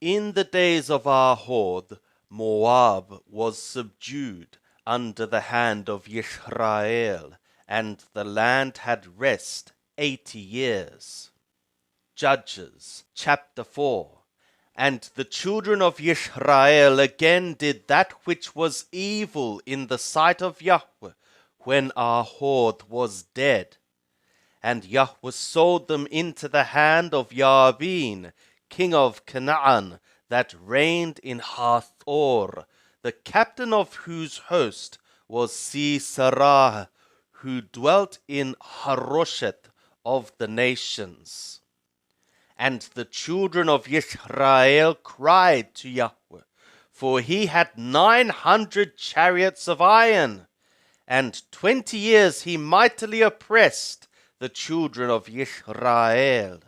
In the days of our horde, Moab was subdued under the hand of Yisrael, and the land had rest 80 years. Judges chapter 4. And the children of Yisrael again did that which was evil in the sight of Yahweh, when our horde was dead. And Yahweh sold them into the hand of Yabin, king of Canaan, that reigned in Hathor, the captain of whose host was Sisera, who dwelt in Harosheth of the nations. And the children of Israel cried to Yahweh, for he had 900 chariots of iron, and 20 years he mightily oppressed the children of Israel.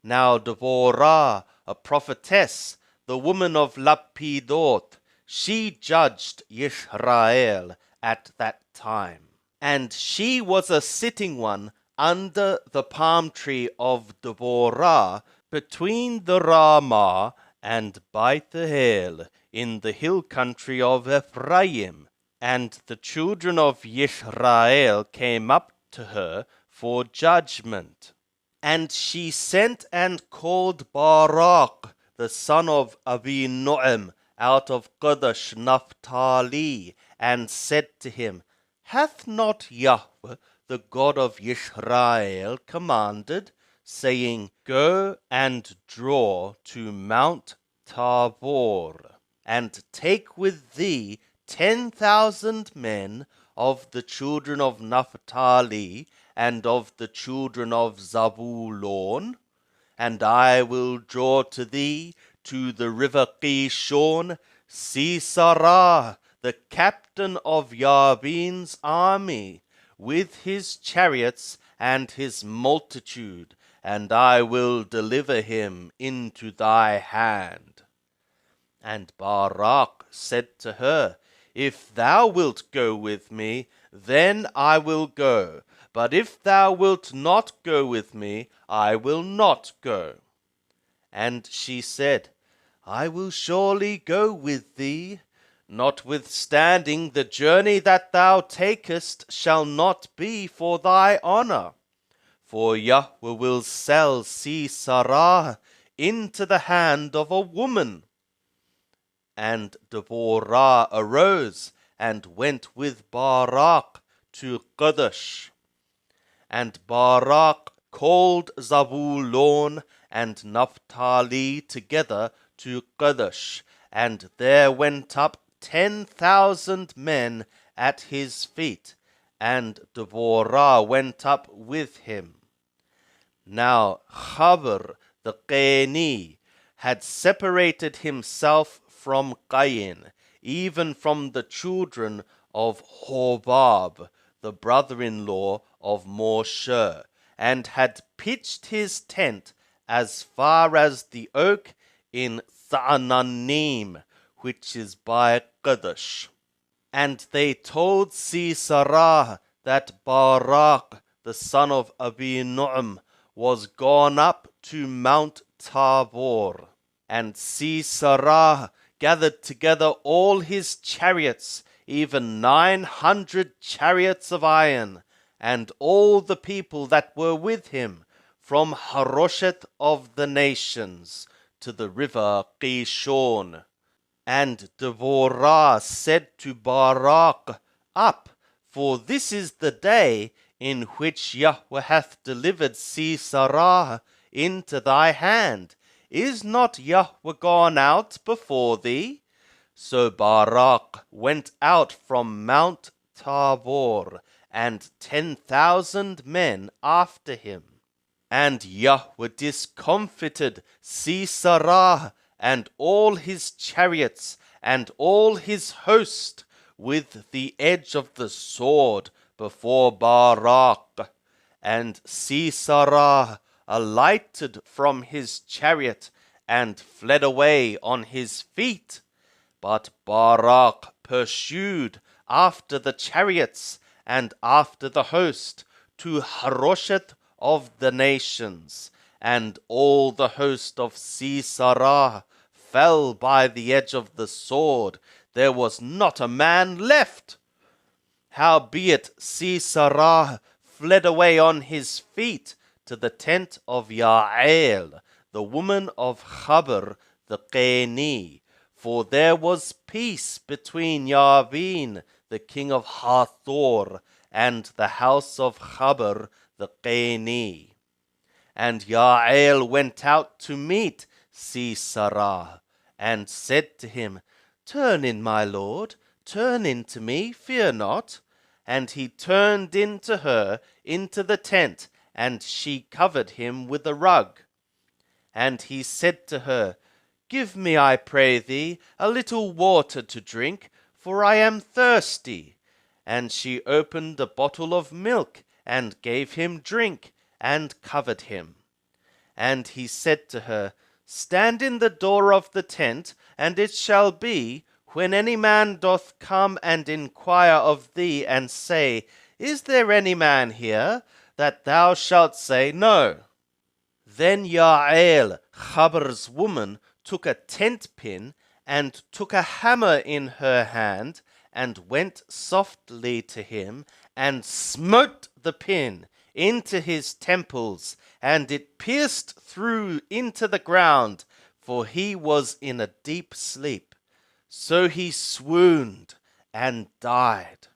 Now Deborah, a prophetess, the woman of Lapidot, she judged Israel at that time. And she was a sitting one under the palm tree of Deborah, between the Ramah and Bethel, in the hill country of Ephraim. And the children of Israel came up to her for judgment. And she sent and called Barak, the son of Abinoam, out of Kadesh Naphtali, and said to him, Hath not Yahweh, the God of Israel, commanded, saying, Go and draw to Mount Tabor, and take with thee 10,000 men of the children of Naphtali and of the children of Zabulon, and I will draw to thee to the river Kishon Sisera, the captain of Yabin's army, with his chariots and his multitude, and I will deliver him into thy hand. And Barak said to her, If thou wilt go with me, then I will go, but if thou wilt not go with me, I will not go. And she said, I will surely go with thee, notwithstanding the journey that thou takest shall not be for thy honor. For Yahweh will sell Sisera into the hand of a woman. And Deborah arose and went with Barak to Kadesh. And Barak called Zabulon and Naphtali together to Kadesh, and there went up 10,000 men at his feet, and Deborah went up with him. Now Chaber the Qeni had separated himself from Cain, even from the children of Hobab, the brother-in-law of Moshe, and had pitched his tent as far as the oak in Thananim, which is by Kadesh. And they told Sisera that Barak, the son of Abinoam, was gone up to Mount Tabor. And Sisera gathered together all his chariots, even 900 chariots of iron, and all the people that were with him, from Harosheth of the nations to the river Kishon. And Deborah said to Barak, Up, for this is the day in which Yahweh hath delivered Sisera into thy hand. Is not Yahweh gone out before thee? So Barak went out from Mount Tabor, and 10,000 men after him. And Yahweh discomfited Sisera and all his chariots and all his host with the edge of the sword before Barak. And Sisera alighted from his chariot and fled away on his feet. But Barak pursued after the chariots and after the host to Harosheth of the nations, and all the host of Sisera fell by the edge of the sword. There was not a man left. Howbeit Sisera fled away on his feet to the tent of Jael, the woman of Chabr the Qeni, for there was peace between Yabin, the king of Hathor, and the house of Chabr the Qeni. And Jael went out to meet Sisera, and said to him, Turn in, my lord, turn in to me, fear not. And he turned in to her into the tent, and she covered him with a rug. And he said to her, Give me, I pray thee, a little water to drink, for I am thirsty. And she opened a bottle of milk, and gave him drink, and covered him. And he said to her, Stand in the door of the tent, and it shall be, when any man doth come and inquire of thee, and say, Is there any man here? That thou shalt say, No. Then Jael, Chabr's woman, took a tent pin, and took a hammer in her hand, and went softly to him, and smote the pin into his temples, and it pierced through into the ground, for he was in a deep sleep. So he swooned and died.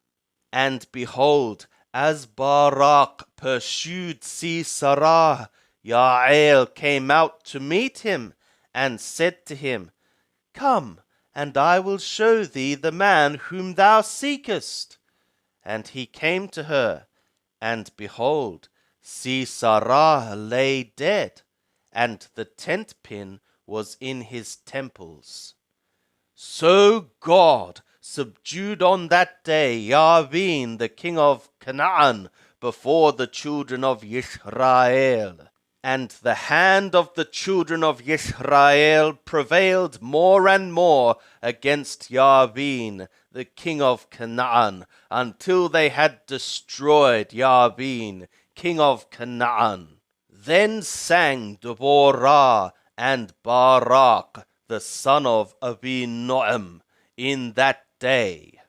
And behold, as Barak pursued Sisera, Jael came out to meet him, and said to him, Come, and I will show thee the man whom thou seekest. And he came to her, and behold, Sisera lay dead, and the tent pin was in his temples. So God subdued on that day Yabin, the king of Canaan, before the children of Israel. And the hand of the children of Israel prevailed more and more against Yabin, the king of Canaan, until they had destroyed Yabin, king of Canaan. Then sang Deborah and Barak, the son of Abinoam, in that day.